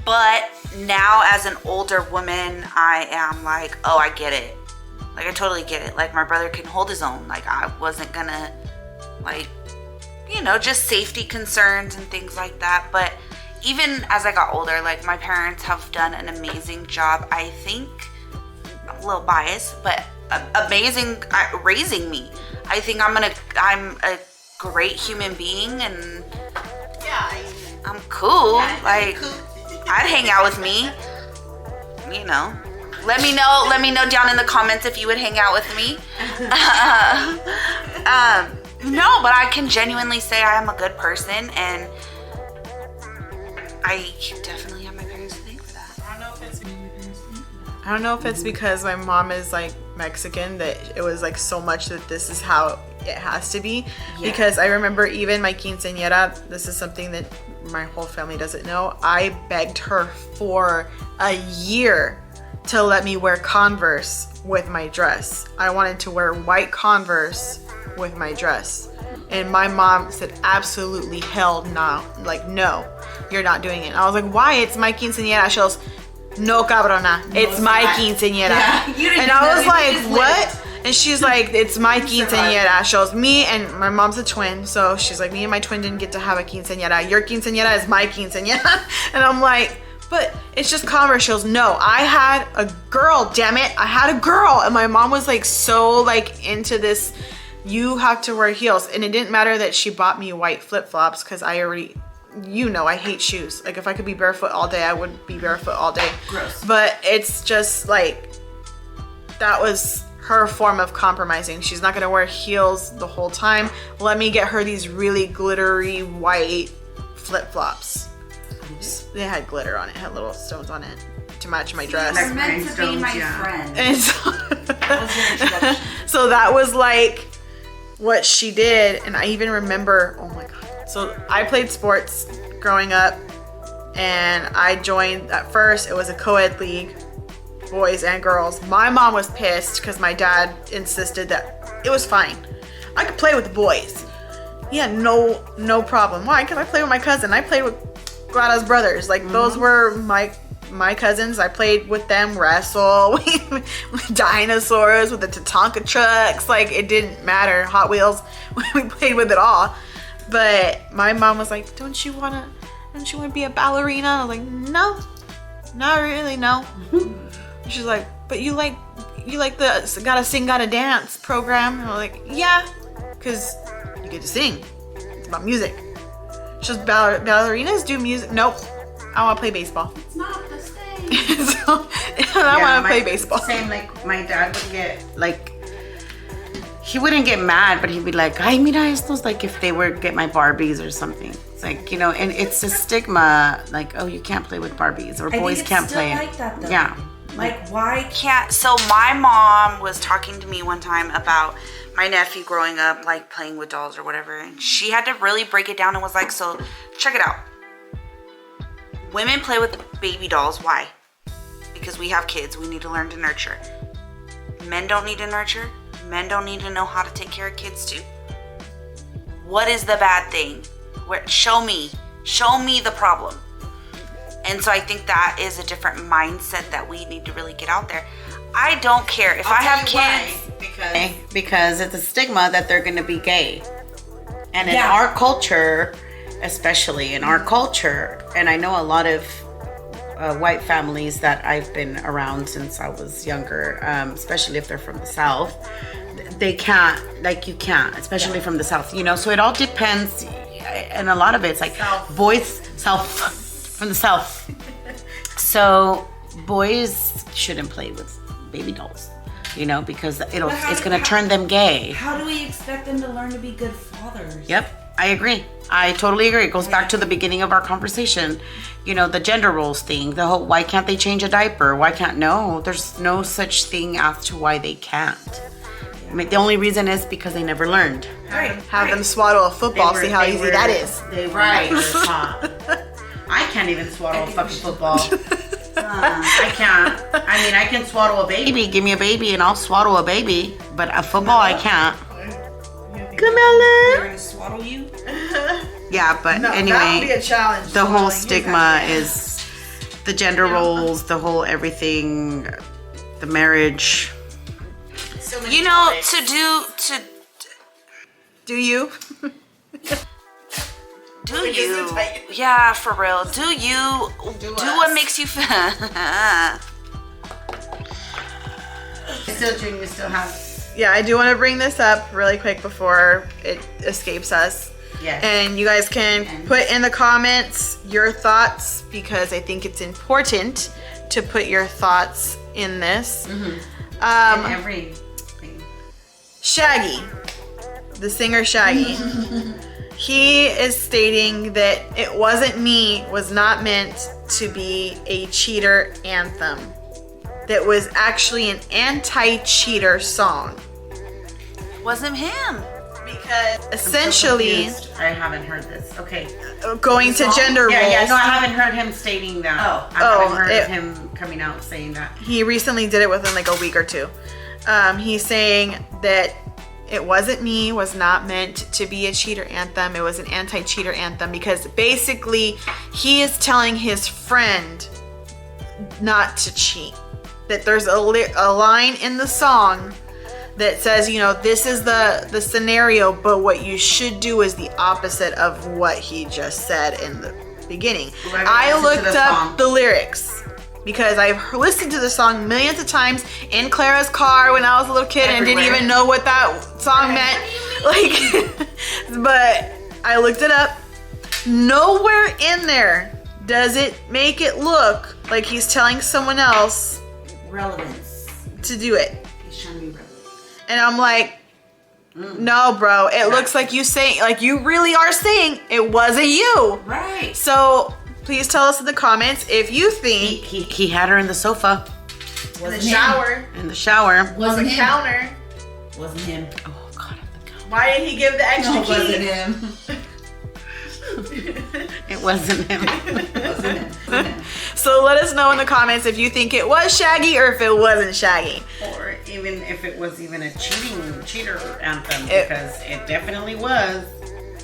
But now as an older woman, I am like, oh, I get it. Like, I totally get it. Like, my brother can hold his own. Like, I wasn't gonna, like, just safety concerns and things like that. But even as I got older, like, my parents have done an amazing job. I think, I'm a little biased, but amazing at raising me. I think I'm a great human being, and Yeah. I'm cool. Like, I'd hang out with me. Let me know down in the comments if you would hang out with me. No, but I can genuinely say I am a good person, and I definitely have my parents to thank for that. I don't know if it's because my mom is like Mexican that it was like so much that this is how it has to be. Because I remember even my quinceañera, this is something that my whole family doesn't know, I begged her for a year to let me wear Converse with my dress. I wanted to wear white Converse with my dress. And my mom said, absolutely hell no. Like, no, you're not doing it. And I was like, why? It's my quinceañera. She goes, no, cabrona, it's my quinceañera. Yeah, and I was like, what? And she's like, it's my quinceañera. She goes, me and my mom's a twin. So she's like, me and my twin didn't get to have a quinceañera. Your quinceañera is my quinceañera. And I'm like, but it's just Converse. She goes, no, I had a girl, damn it. I had a girl. And my mom was like, so like into this, you have to wear heels. And it didn't matter that she bought me white flip-flops because I already, you know, I hate shoes. Like if I could be barefoot all day, I would be barefoot all day. Gross. But it's just like, that was her form of compromising. She's not gonna wear heels the whole time. Let me get her these really glittery white flip-flops. They had glitter on it, had little stones on it to match my dress. You're meant to be my friend. And so, That was your introduction. so that was like what she did. And I even remember, oh my God. So I played sports growing up and I joined, at first it was a co-ed league, boys and girls. My mom was pissed because my dad insisted that it was fine. I could play with the boys. Yeah, no problem. Why? Because I played with my cousin. I played with Grada's brothers. Like those were my cousins. I played with them, wrestle, with dinosaurs, with the Tatanka trucks. Like it didn't matter. Hot Wheels. We played with it all. But my mom was like, don't you wanna be a ballerina? I was like, no, not really, no. She's like, but you like the gotta sing, gotta dance program. And I'm like, yeah, because you get to sing. It's about music. She's ballerinas do music. Nope, I want to play baseball. It's not the same. So I want to play baseball. Same, like my dad would get like, he wouldn't get mad, but he'd be like, "Ay, mira estos," like if they were get my Barbies or something. It's like, you know, and it's a stigma, like, oh, you can't play with Barbies or boys can't play it. Like that, though. Yeah. Like, why can't? So my mom was talking to me one time about my nephew growing up, like playing with dolls or whatever, and she had to really break it down and was like, so check it out. Women play with baby dolls. Why? Because we have kids. We need to learn to nurture. Men don't need to nurture. Men don't need to know how to take care of kids too. What is the bad thing? Show me the problem. And so I think that is a different mindset that we need to really get out there. I don't care if I have kids. Because it's a stigma that they're going to be gay. And in our culture, especially in our culture, and I know a lot of white families that I've been around since I was younger, especially if they're from the South, they can't, like you can't, especially from the South, you know, so it all depends. And a lot of it's like boys, from the South. So boys shouldn't play with baby dolls, you know, because it's going to turn them gay. How do we expect them to learn to be good fathers? Yep, I agree. I totally agree. It goes back to the beginning of our conversation. You know, the gender roles thing, the whole, why can't they change a diaper? Why can't, no, there's no such thing as to why they can't. I mean, the only reason is because they never learned. Have them swaddle a football, see how easy that is. They were I can't even swaddle a fucking football. I can't. I mean, I can swaddle a baby. Give me a baby and I'll swaddle a baby. But a football, I can't. They're gonna swaddle you? Yeah, but That would be anyway, a challenge. the whole stigma is the gender roles, the whole everything, the marriage. You know, Do you? do you? Yeah, for real. Do you? Do what makes you feel? You still have. Yeah, I do want to bring this up really quick before it escapes us. Yes. And you guys can put in the comments your thoughts because I think it's important to put your thoughts in this. Everything. Shaggy, the singer Shaggy, he is stating that It Wasn't Me was not meant to be a cheater anthem. That was actually an anti-cheater song. Wasn't him. because essentially I haven't heard this. Okay. going to gender roles. Yeah, no, I haven't heard him stating that. I haven't heard him coming out saying that. He recently did it within like a week or two. He's saying that It Wasn't Me was not meant to be a cheater anthem. It was an anti-cheater anthem because basically he is telling his friend not to cheat. That there's a line in the song that says, you know, this is the scenario, but what you should do is the opposite of what he just said in the beginning. I looked up the lyrics because I've listened to the song millions of times in Clara's car when I was a little kid and didn't even know what that song meant. Like, but I looked it up. Nowhere in there does it make it look like he's telling someone else Relevance. to do it. He's trying to be relevant. And I'm like, no, bro. It looks like you saying, like you really are saying it wasn't you. Right. So please tell us in the comments if you think He had her in the sofa. in the shower, In the shower. on the counter. Wasn't him. Oh God, on the counter. Why did he give the extra No, it wasn't key? him. It wasn't him. Wasn't him. So let us know in the comments if you think it was Shaggy or if it wasn't Shaggy. Or even if it was even a cheater anthem, It- because it definitely was.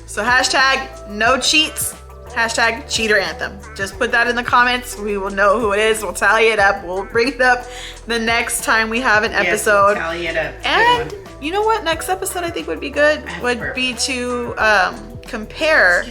So hashtag no cheats, hashtag cheater anthem. Just put that in the comments. We will know who it is. We'll tally it up. We'll bring it up the next time we have an Yes, episode. we'll tally it up. And Good one. you know what? Next episode I think would be good. Would be to compare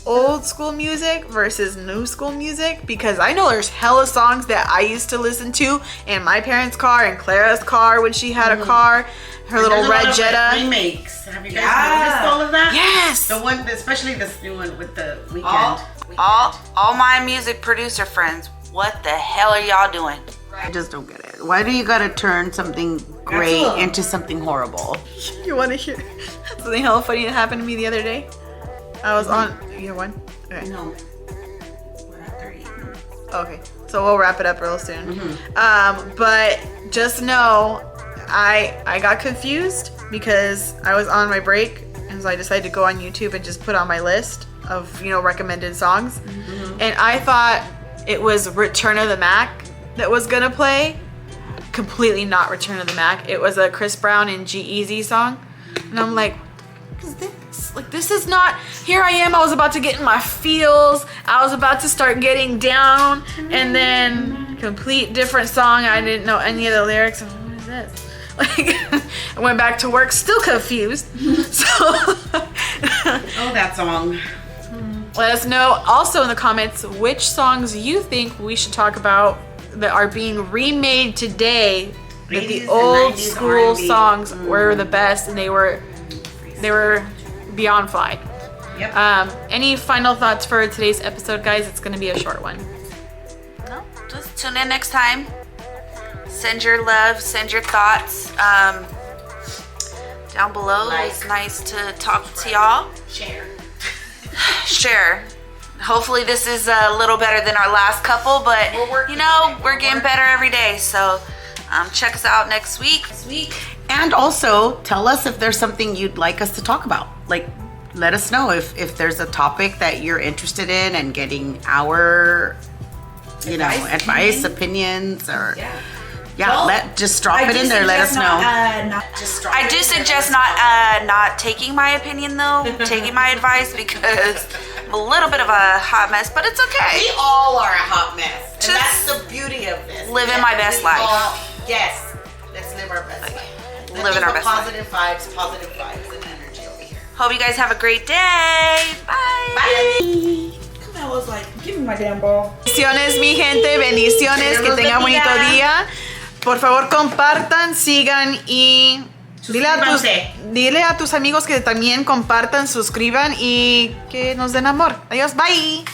old school music versus new school music, because I know there's hella songs that I used to listen to in my parents' car and Clara's car when she had a car, her little There's a red lot of, Jetta. like, remakes. Have you guys Yeah. noticed all of that? Yes. The one, especially this new one with the weekend. All my music producer friends, what the hell are y'all doing? I just don't get it. Why do you gotta turn something great into something horrible? You want to hear something hella funny that happened to me the other day? I was on either one. Okay. No. We're at 38 minutes. Okay, so we'll wrap it up real soon. But just know, I got confused because I was on my break, and so I decided to go on YouTube and just put on my list of, you know, recommended songs, and I thought it was Return of the Mac that was gonna play. Completely not Return of the Mac. It was a Chris Brown and G-Eazy song, and I'm like, what is this? Like, this is not. Here I am. I was about to get in my feels. I was about to start getting down, and then complete different song. I didn't know any of the lyrics. I'm like, what is this? Like, I went back to work still confused. So Oh, that song. let us know also in the comments which songs you think we should talk about that are being remade today. That 80s the and old 90s school R&B. songs were the best, and they were beyond fly. Yep. Any final thoughts for today's episode, guys? It's going to be a short one. No, just tune in next time. Send your love, send your thoughts down below. It's nice to talk to y'all. Share. Hopefully this is a little better than our last couple, but you know, we're getting better every day. So check us out next week. And also tell us if there's something you'd like us to talk about. Like, let us know if there's a topic that you're interested in and getting our, you know, advice, opinions, or just drop it in there. Let us know. I do suggest not taking my opinion though, taking my advice, because I'm a little bit of a hot mess, but it's okay. We all are a hot mess. Just And that's the beauty of this. living my best life. Yes. Let's live our best life. Living our best life. Positive vibes and energy over here. Hope you guys have a great day. Bye. Bye. I was like, give me my damn ball. Bendiciones, mi gente. Bendiciones. Que tengan bonito día. Por favor, compartan, sigan y dile a tus amigos que también compartan, suscriban y que nos den amor. Adiós. Bye.